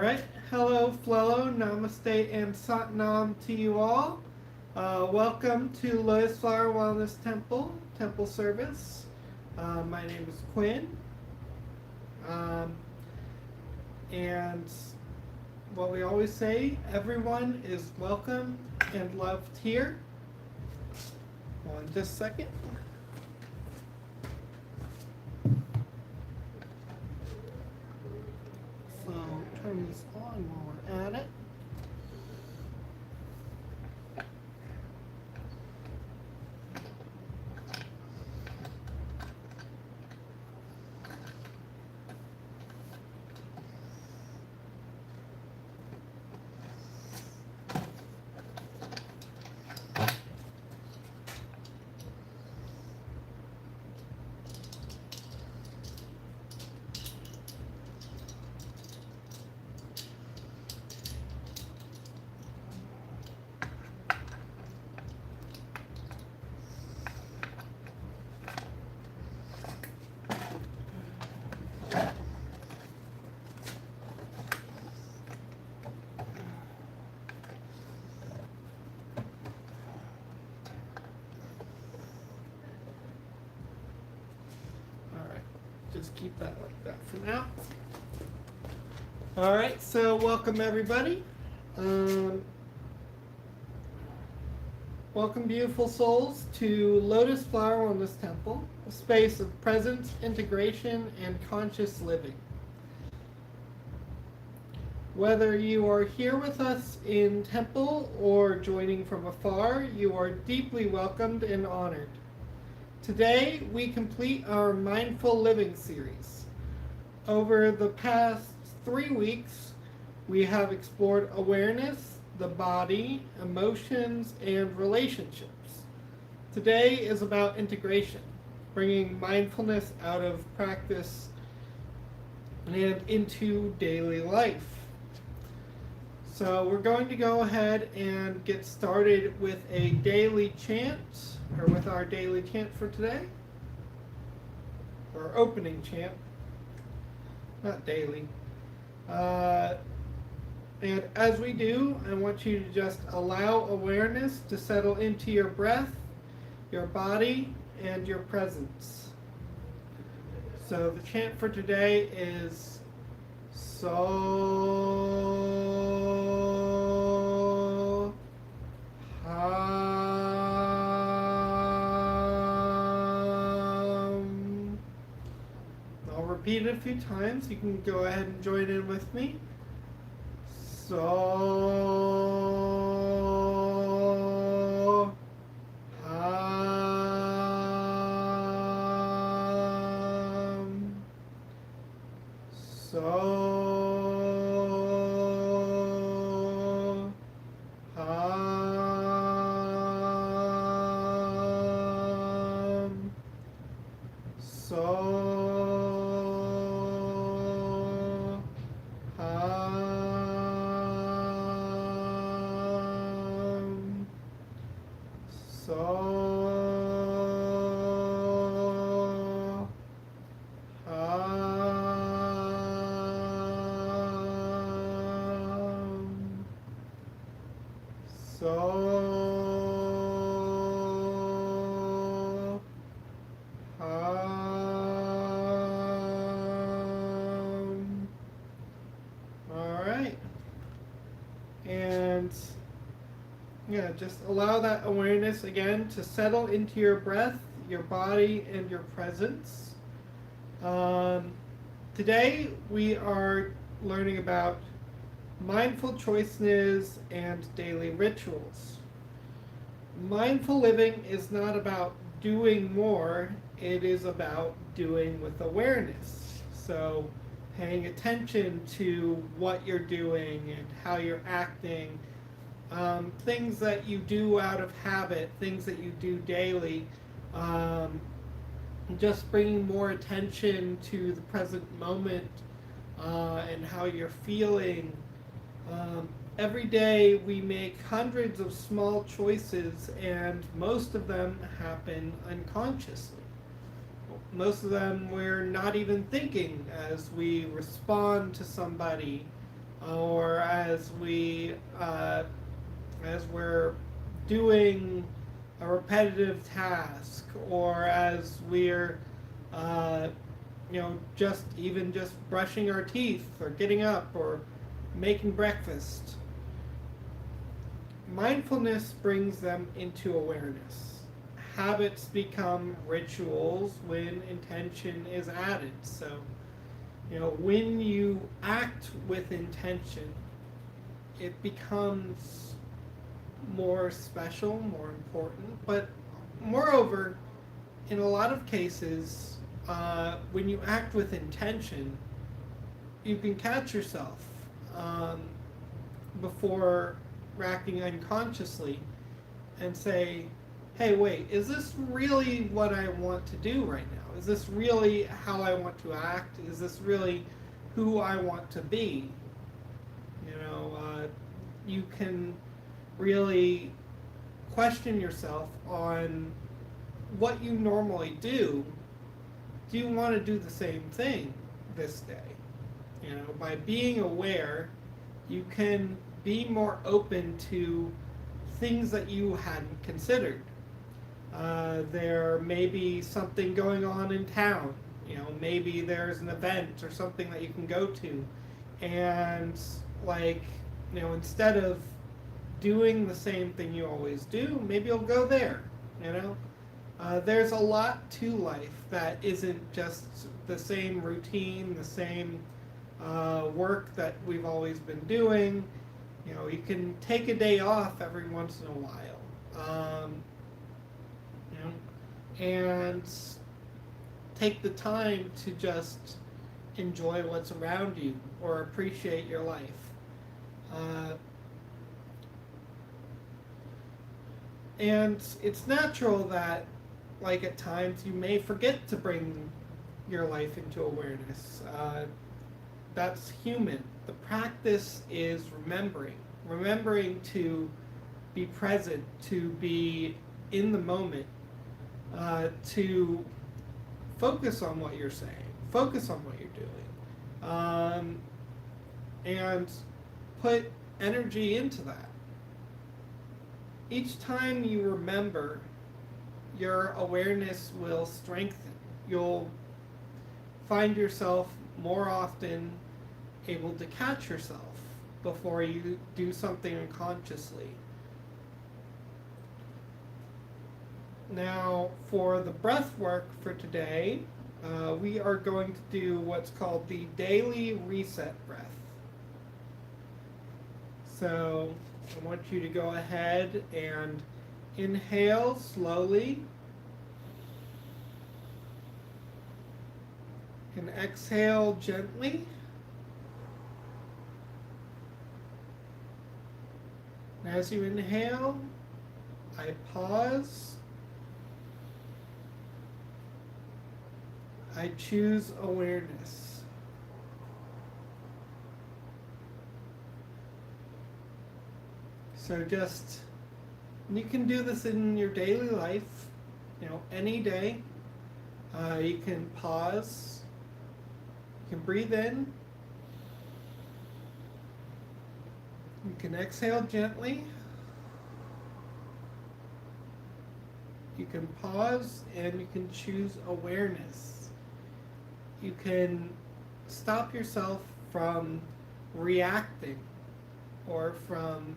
right. Hello, Flello, Namaste, and Satnam to you all. Welcome to Lotus Flower Wellness Temple Service. My name is Quinn. Um, and what we always say, everyone is welcome and loved here. Hold on just a second. So turn this on while we're at it. Just keep that like that for now. All right, so welcome everybody. Welcome, beautiful souls, to Lotus Flower Wellness Temple, a space of presence, integration, and conscious living. Whether you are here with us in temple or joining from afar, you are deeply welcomed and honored. Today, we complete our Mindful Living series. Over the past 3 weeks, we have explored awareness, the body, emotions, and relationships. Today is about integration, bringing mindfulness out of practice and into daily life. So we're going to go ahead and get started with a daily chant, or with our daily chant for today, or opening chant, not daily. And as we do, I want you to just allow awareness to settle into your breath, your body, and your presence. So the chant for today is So I'll repeat it a few times. You can go ahead and join in with me. So just allow that awareness again to settle into your breath, your body, and your presence. Today we are learning about mindful choices and daily rituals. Mindful living is not about doing more, it is about doing with awareness. So paying attention to what you're doing and how you're acting. Things that you do out of habit, things that you do daily, just bringing more attention to the present moment and how you're feeling. Every day we make hundreds of small choices, and most of them happen unconsciously. Most of them we're not even thinking as we respond to somebody or as we're doing a repetitive task, or as we're uh, just brushing our teeth or getting up or making breakfast. Mindfulness brings them into awareness. Habits become rituals when intention is added. So, when you act with intention, it becomes more special, more important. But moreover, in a lot of cases, when you act with intention, you can catch yourself um, before acting unconsciously and say, hey, wait, is this really what I want to do right now? Is this really how I want to act? Is this really who I want to be? You can really question yourself on what you normally do. Do you want to do the same thing this day? By being aware, you can be more open to things that you hadn't considered. There may be something going on in town. Maybe there's an event or something that you can go to, and instead of doing the same thing you always do, maybe you'll go there. There's a lot to life that isn't just the same routine, the same work that we've always been doing. You can take a day off every once in a while, and take the time to just enjoy what's around you or appreciate your life. And it's natural that, at times, you may forget to bring your life into awareness. That's human. The practice is remembering to be present, to be in the moment, to focus on what you're saying, focus on what you're doing, and put energy into that. Each time you remember, your awareness will strengthen. You'll find yourself more often able to catch yourself before you do something unconsciously. Now, for the breath work for today, we are going to do what's called the daily reset breath. So I want you to go ahead and inhale slowly and exhale gently. And as you inhale, I pause. I choose awareness. So you can do this in your daily life, any day. You can pause. You can breathe in. You can exhale gently. You can pause and you can choose awareness. You can stop yourself from reacting or from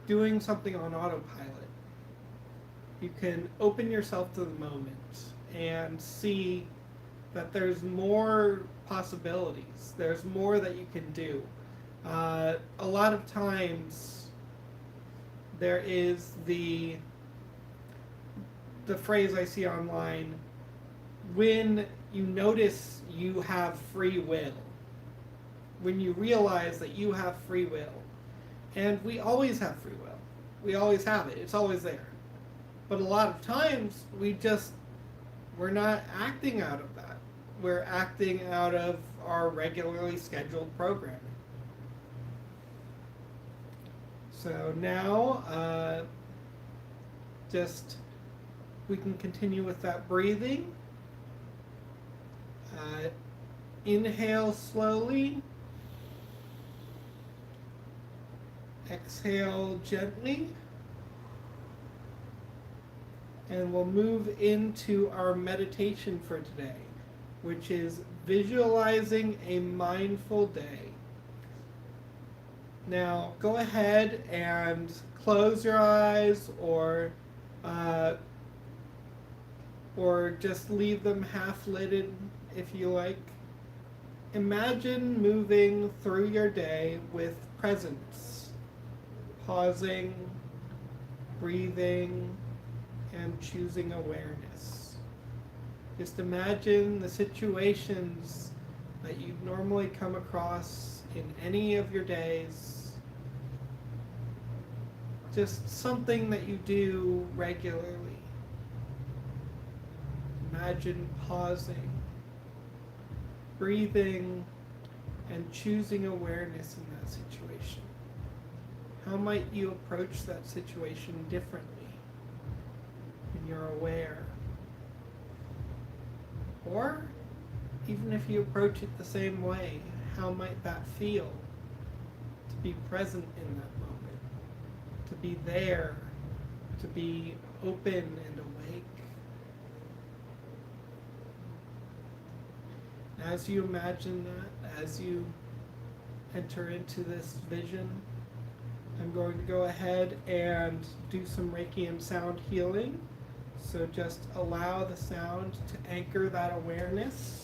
doing something on autopilot. You can open yourself to the moment and see that there's more possibilities. There's more that you can do. A lot of times there is the phrase I see online, when you notice you have free will, when you realize that you have free will. And we always have free will. We always have it. It's always there. But a lot of times we're not acting out of that. We're acting out of our regularly scheduled programming. So now, we can continue with that breathing. Inhale slowly Exhale gently. And we'll move into our meditation for today, which is visualizing a mindful day. Now, go ahead and close your eyes uh, or just leave them half-lidded if you like. Imagine moving through your day with presence, pausing, breathing, and choosing awareness. Just imagine the situations that you normally come across in any of your days. Just something that you do regularly. Imagine pausing, breathing, and choosing awareness in that situation. How might you approach that situation differently when you're aware? Or, even if you approach it the same way, how might that feel to be present in that moment? To be there, to be open and awake? As you imagine that, as you enter into this vision, I'm going to go ahead and do some Reiki and sound healing. So just allow the sound to anchor that awareness.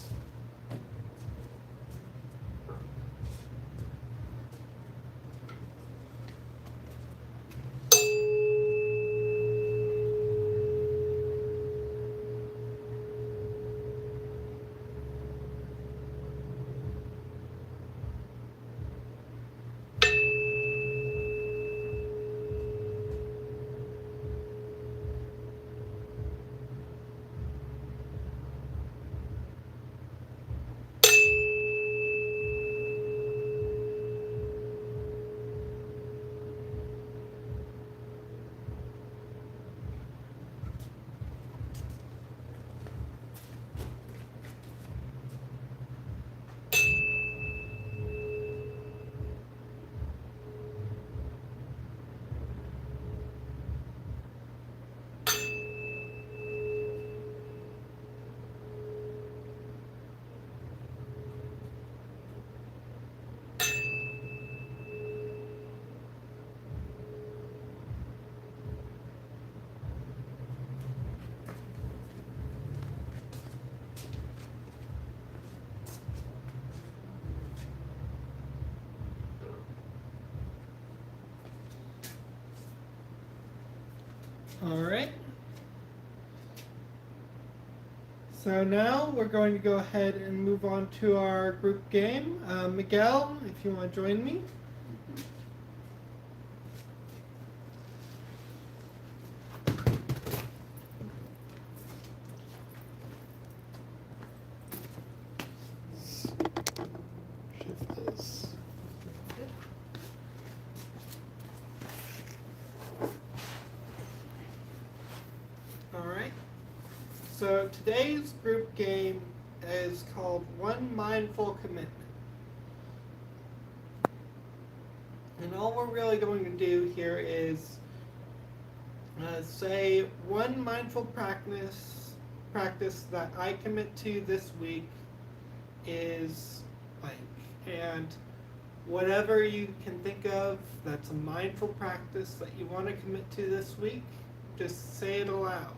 All right. So now we're going to go ahead and move on to our group game. Miguel, if you want to join me. Shift this. All right. So today's group game is called One Mindful Commitment. And all we're really going to do here is say one mindful practice that I commit to this week is blank. And whatever you can think of that's a mindful practice that you want to commit to this week, just say it aloud.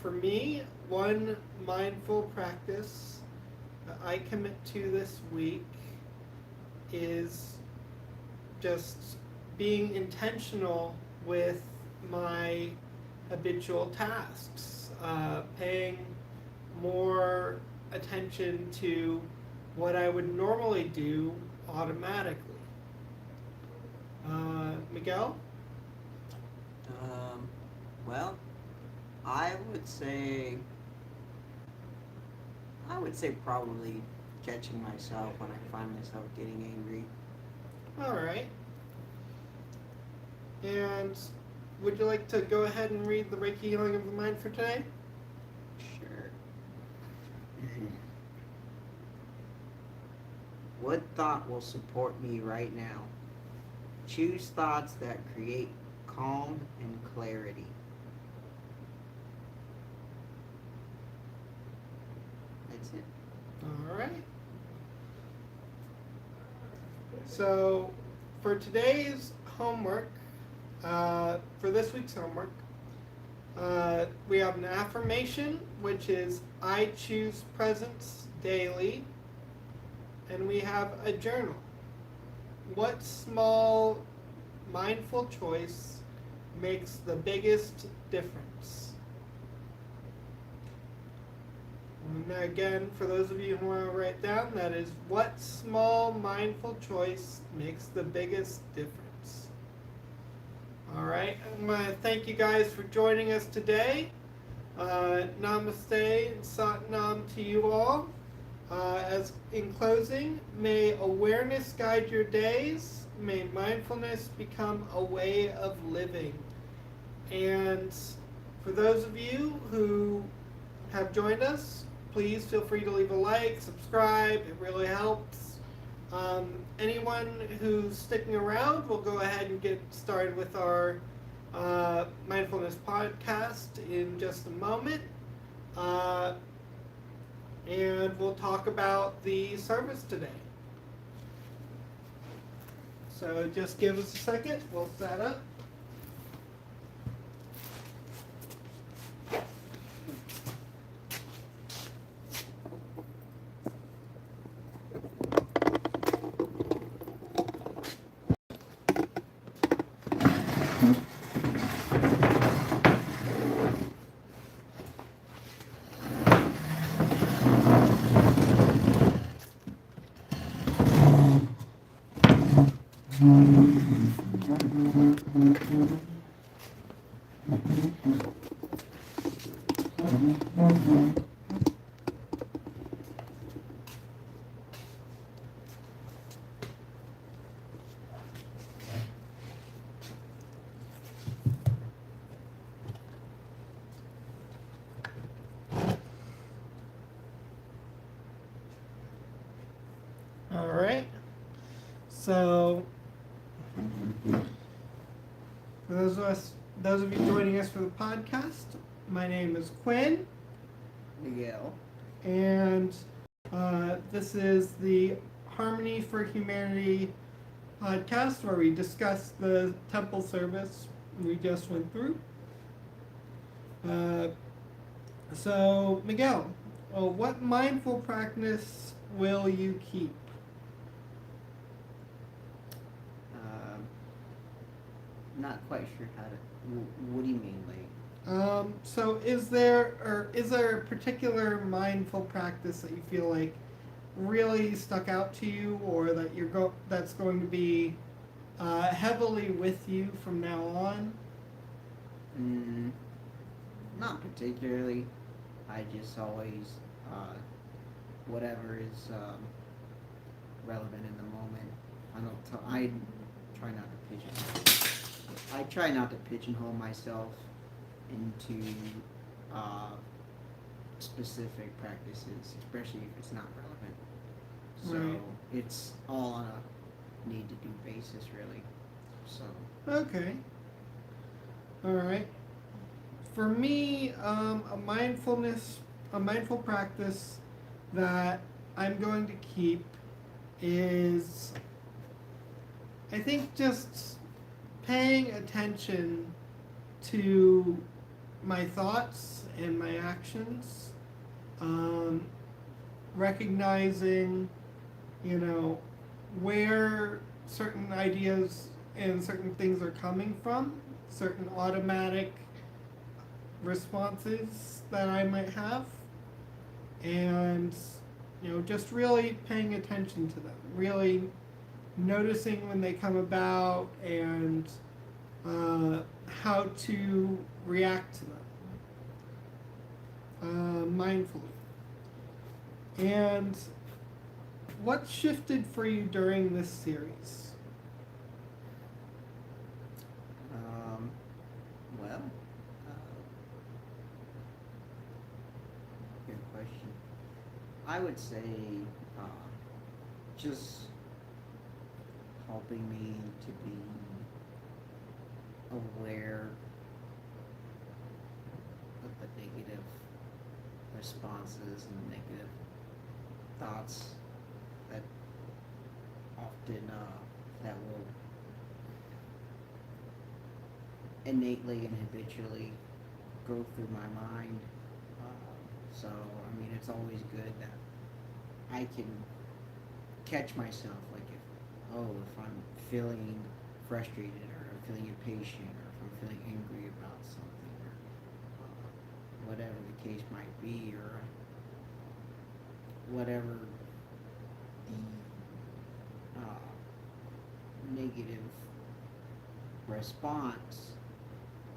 For me, one mindful practice that I commit to this week is just being intentional with my habitual tasks, paying more attention to what I would normally do automatically. Miguel? Well, I would say probably catching myself when I find myself getting angry. All right. And would you like to go ahead and read the Reiki Healing of the Mind for today? Sure. What thought will support me right now? Choose thoughts that create calm and clarity. That's it. All right. So, for today's homework, for this week's homework, we have an affirmation, which is I choose presence daily, and we have a journal. What small mindful choice makes the biggest difference? And again, for those of you who want to write down, that is what small mindful choice makes the biggest difference. All right, I want to thank you guys for joining us today. Namaste and Satnam to you all. As in closing, may awareness guide your days. May mindfulness become a way of living. And for those of you who have joined us, please feel free to leave a like, subscribe. It really helps. Anyone who's sticking around, we'll go ahead and get started with our mindfulness podcast in just a moment. And we'll talk about the service today. So just give us a second. We'll set up. All right. So, for those of you joining us for the podcast, my name is Quinn, Miguel. and this is the Harmony for Humanity podcast where we discuss the temple service we just went through. So, Miguel, what mindful practice will you keep? Not quite sure how to. What do you mean, like? So is there a particular mindful practice that you feel like really stuck out to you, or that that's going to be heavily with you from now on? Not particularly. I just always whatever is relevant in the moment. I try not to pigeonhole. I try not to pigeonhole myself into specific practices, especially if it's not relevant. So Right. it's all on a need-to-do basis, really. So. Okay. All right. For me, a mindful practice that I'm going to keep is, I think, just paying attention to my thoughts and my actions, recognizing, where certain ideas and certain things are coming from, certain automatic responses that I might have, and just really paying attention to them, really noticing when they come about, and how to react to them mindfully. And what shifted for you during this series? Well, good question. I would say just helping me to be aware of the negative responses and the negative thoughts that often that will innately and habitually go through my mind. So I mean, it's always good that I can catch myself, like if I'm feeling frustrated or I'm feeling impatient or if I'm feeling angry about something or whatever the case might be, or whatever the negative response,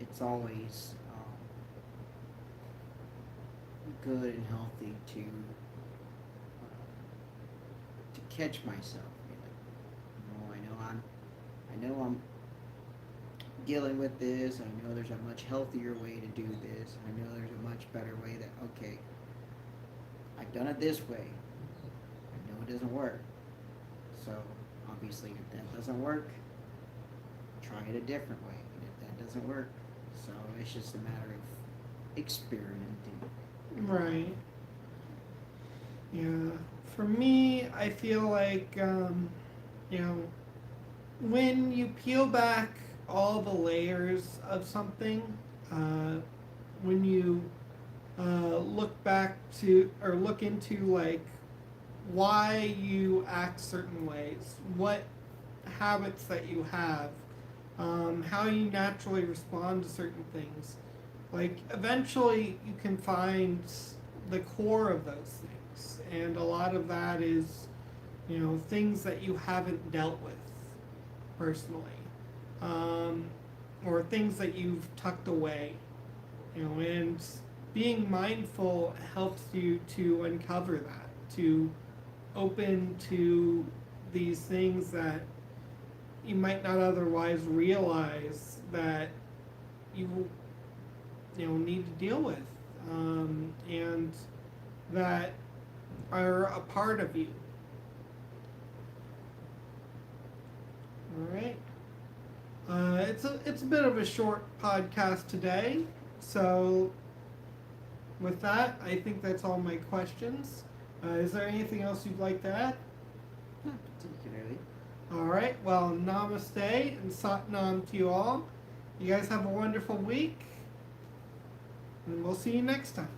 it's always good and healthy to catch myself. Like, I know I'm dealing with this. I know there's a much healthier way to do this. I know there's a much better way that, okay, I've done it this way. I know it doesn't work. So obviously if that doesn't work, try it a different way. And if that doesn't work, so it's just a matter of experimenting. Right. Yeah. For me, I feel like, you know, when you peel back all the layers of something, when you look back to or look into like why you act certain ways, what habits that you have, how you naturally respond to certain things, like eventually you can find the core of those things, and a lot of that is, you know, things that you haven't dealt with personally, or things that you've tucked away, you know, and being mindful helps you to uncover that, to open to these things that you might not otherwise realize that you need to deal with, and that are a part of you. All right. It's a bit of a short podcast today, so with that, I think that's all my questions. Is there anything else you'd like to add? Not particularly. All right. Well, namaste and satnam to you all. You guys have a wonderful week, and we'll see you next time.